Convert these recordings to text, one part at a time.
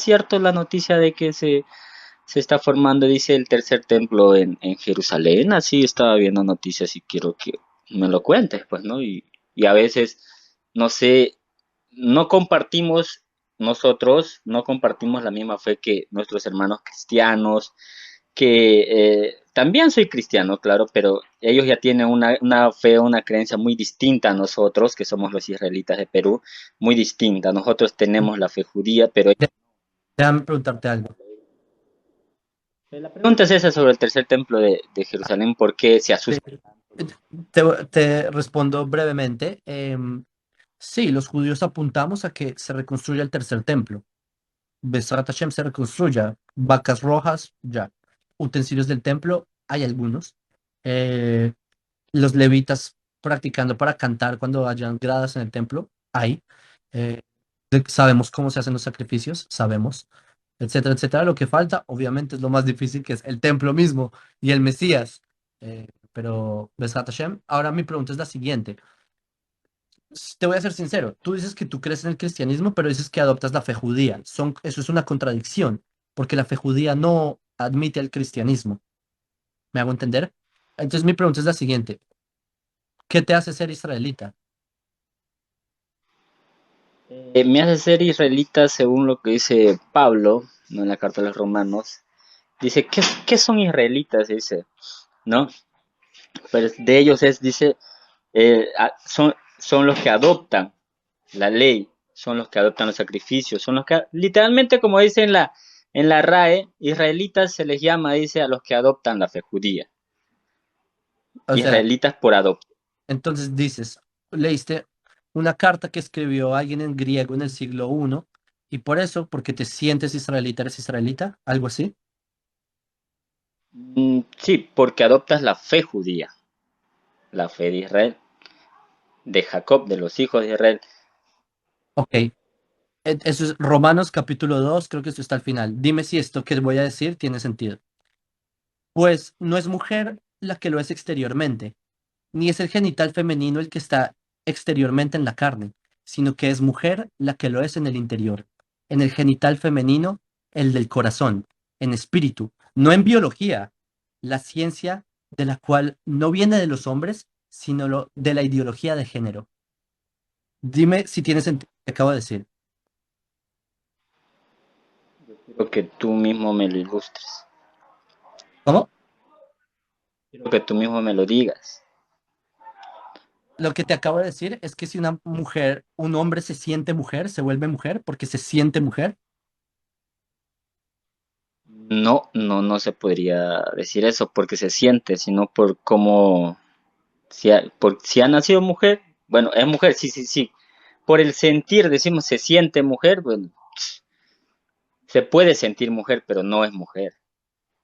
cierto la noticia de que se está formando, dice, el tercer templo en Jerusalén? Así estaba viendo noticias y quiero que me lo cuentes, pues, ¿no? Y a veces, no sé, no compartimos, nosotros no compartimos la misma fe que nuestros hermanos cristianos, que también soy cristiano, claro, pero ellos ya tienen una fe, una creencia muy distinta a nosotros, que somos los israelitas de Perú, muy distinta. Nosotros tenemos la fe judía, pero Déjame preguntarte algo. la pregunta es esa sobre el tercer templo de Jerusalén, ¿por qué se Te, asusta tanto? te respondo brevemente. Sí, los judíos apuntamos a que se reconstruya el tercer templo. Besrat Hashem se reconstruya. Vacas rojas, ya. Utensilios del templo, hay algunos. Eh, los levitas practicando para cantar cuando hayan gradas en el templo, hay. Eh, sabemos cómo se hacen los sacrificios, sabemos, etcétera, etcétera. Lo que falta, obviamente, es lo más difícil, que es el templo mismo y el Mesías. Pero, Besrat Hashem. Ahora mi pregunta es la siguiente. Te voy a ser sincero, tú dices que tú crees en el cristianismo, pero dices que adoptas la fe judía. Eso es una contradicción, porque la fe judía no admite el cristianismo. ¿Me hago entender? Entonces mi pregunta es la siguiente. ¿Qué te hace ser israelita? Me hace ser israelita según lo que dice Pablo, ¿no? En la carta de los Romanos. Dice, ¿qué son israelitas? Dice, ¿no? Pero de ellos es, dice, son los que adoptan la ley, son los que adoptan los sacrificios, son los que, literalmente como dice en la RAE, israelitas se les llama, dice, a los que adoptan la fe judía, O sea, israelitas por adopción. entonces dices, leíste una carta que escribió alguien en griego en el siglo I y por eso, porque te sientes israelita, eres israelita, algo así. Sí, porque adoptas la fe judía, la fe de Israel, de Jacob, de los hijos de Israel. Ok, eso es Romanos capítulo 2, creo que esto está al final. Dime si esto que voy a decir tiene sentido. Pues no es mujer la que lo es exteriormente, ni es el genital femenino el que está exteriormente en la carne, sino que es mujer la que lo es en el interior, en el genital femenino, el del corazón, en espíritu, no en biología, la ciencia de la cual no viene de los hombres, sino de la ideología de género. Dime si tiene sentido lo que acabo de decir. Quiero que tú mismo me lo ilustres, ¿Cómo? quiero que tú mismo me lo digas. Lo que te acabo de decir es que si una mujer, un hombre se siente mujer, se vuelve mujer porque se siente mujer. No, no se podría decir eso porque se siente, sino por cómo, si ha nacido mujer, bueno, es mujer, sí, sí, sí. Por el sentir, decimos, se siente mujer, bueno, se puede sentir mujer, pero no es mujer,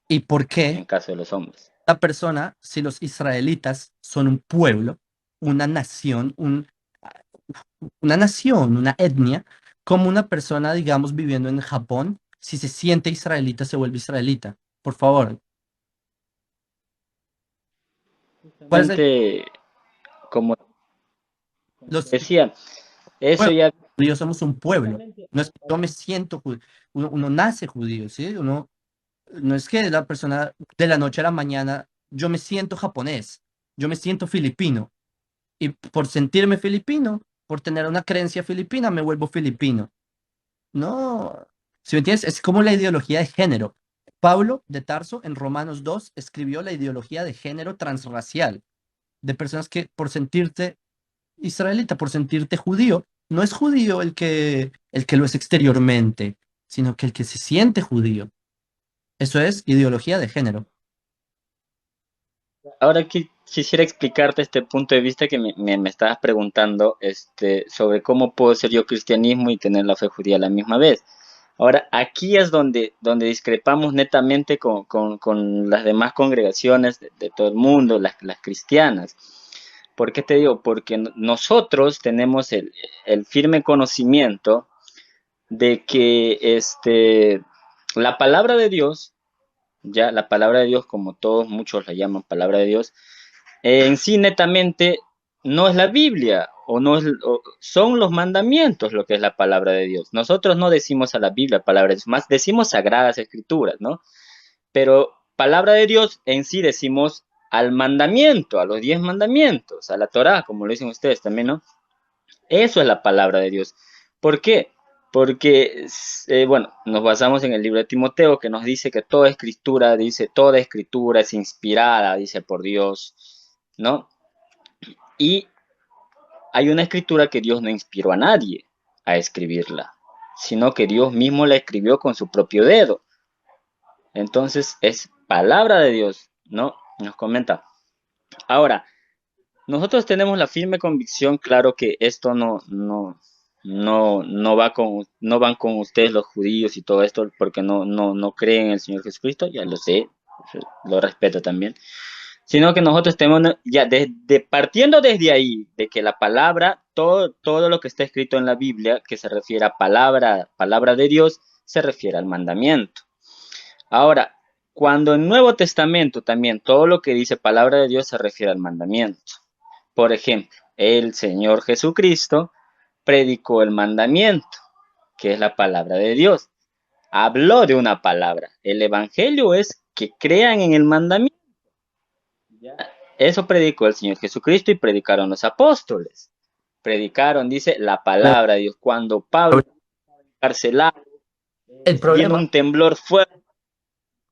¿Y por en qué caso de los hombres. la persona, si los israelitas son un pueblo, una nación, una nación, una etnia, como una persona, digamos, viviendo en Japón, si se siente israelita, se vuelve israelita? Por favor, ¿cuál es el... Realmente, como te Los decía, eso pueblos ya, judíos somos un pueblo. justamente, No es que yo me siento judío, uno nace judío, ¿sí? Uno, no es que la persona de la noche a la mañana, yo me siento japonés, yo me siento filipino, y por sentirme filipino, por tener una creencia filipina, me vuelvo filipino. No, si me entiendes, es como la ideología de género. Pablo de Tarso en Romanos 2 escribió la ideología de género transracial, de personas que por sentirte israelita, por sentirte judío, no es judío el que lo es exteriormente, sino que el que se siente judío. Eso es ideología de género. ahora quisiera explicarte este punto de vista que me estabas preguntando, sobre cómo puedo ser yo cristianismo y tener la fe judía a la misma vez. Ahora, aquí es donde discrepamos netamente con las demás congregaciones de todo el mundo, las cristianas. ¿Por qué te digo? Porque nosotros tenemos el firme conocimiento de que la palabra de Dios, ya la palabra de Dios, como todos muchos la llaman palabra de Dios, en sí netamente no es la Biblia, o no es, son los mandamientos lo que es la palabra de Dios. Nosotros no decimos a la Biblia palabra de Dios, más decimos sagradas escrituras, ¿no? Pero palabra de Dios en sí decimos al mandamiento, a los 10 mandamientos, a la Torá, como lo dicen ustedes también, ¿no? Eso es la palabra de Dios. ¿Por qué? Porque, bueno, nos basamos en el libro de Timoteo que nos dice que toda escritura, dice, toda escritura es inspirada, dice por Dios, ¿no? Y hay una escritura que Dios no inspiró a nadie a escribirla, sino que Dios mismo la escribió con su propio dedo. Entonces es palabra de Dios, ¿no? Nos comenta. Ahora, nosotros tenemos la firme convicción, claro, que esto no va con, no van con ustedes los judíos y todo esto, porque no creen en el Señor Jesucristo, ya lo sé, lo respeto también, sino que nosotros tenemos ya partiendo desde ahí, de que la palabra, todo lo que está escrito en la Biblia, que se refiere a palabra de Dios, se refiere al mandamiento. Ahora, cuando en Nuevo Testamento también todo lo que dice palabra de Dios se refiere al mandamiento. Por ejemplo, el Señor Jesucristo predicó el mandamiento, que es la palabra de Dios. Habló de una palabra. El Evangelio es que crean en el mandamiento. ¿Ya? Eso predicó el Señor Jesucristo y predicaron los apóstoles. Predicaron, dice, la palabra de Dios. Cuando Pablo encarcelado, El viene problema, un temblor fuerte,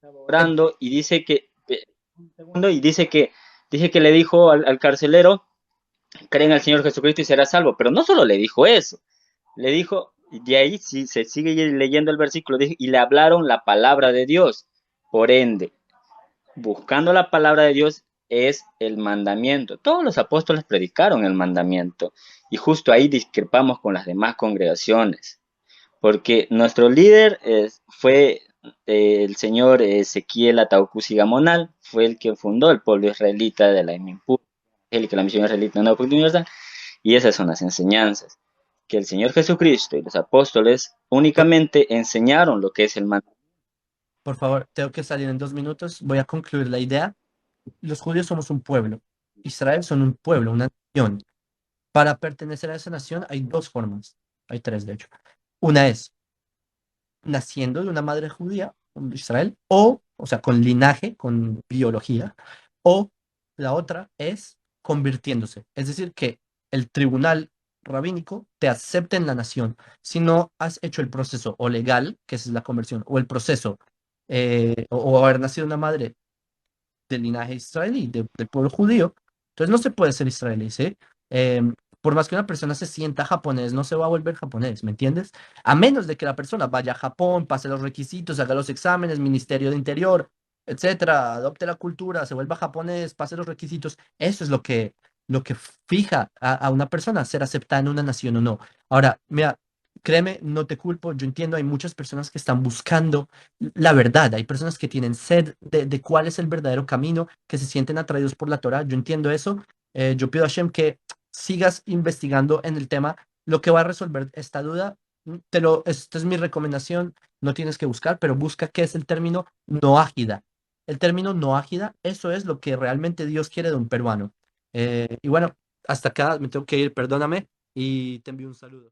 orando y dice que, un segundo, y dice que le dijo al carcelero, creen al Señor Jesucristo y será salvo. Pero no solo le dijo eso, le dijo, de ahí si se sigue leyendo el versículo, y le hablaron la palabra de Dios. Por ende, buscando la palabra de Dios es el mandamiento. Todos los apóstoles predicaron el mandamiento y justo ahí discrepamos con las demás congregaciones, porque nuestro líder fue el señor Ezequiel Ataucusi Gamonal, fue el que fundó el pueblo israelita de la la misión israelita no universal, y esas son las enseñanzas, que el Señor Jesucristo y los apóstoles únicamente enseñaron lo que es el mandamiento. por favor, tengo que salir en 2 minutos. Voy a concluir la idea. Los judíos somos un pueblo. Israel son un pueblo, una nación. Para pertenecer a esa nación hay dos formas. Hay tres, de hecho. Una es naciendo de una madre judía, Israel, o sea, con linaje, con biología, o la otra es convirtiéndose. Es decir, que el tribunal rabínico te acepte en la nación. Si no has hecho el proceso o legal, que esa es la conversión, o el proceso, o haber nacido una madre del linaje israelí, del pueblo judío, entonces no se puede ser israelí, ¿sí? Por más que una persona se sienta japonés, no se va a volver japonés, ¿me entiendes? A menos de que la persona vaya a Japón, pase los requisitos, haga los exámenes, Ministerio de Interior, etcétera, adopte la cultura, se vuelva japonés, pase los requisitos. Eso es lo que fija a una persona, ser aceptada en una nación o no. Ahora, mira, créeme, no te culpo, yo entiendo, hay muchas personas que están buscando la verdad. Hay personas que tienen sed de cuál es el verdadero camino, que se sienten atraídos por la Torah. Yo entiendo eso. Yo pido a Hashem que sigas investigando en el tema. Lo que va a resolver esta duda, esta es mi recomendación. No tienes que buscar, pero busca qué es el término no ágida. El término no ágida, eso es lo que realmente Dios quiere de un peruano. Y bueno, hasta acá me tengo que ir, perdóname, y te envío un saludo.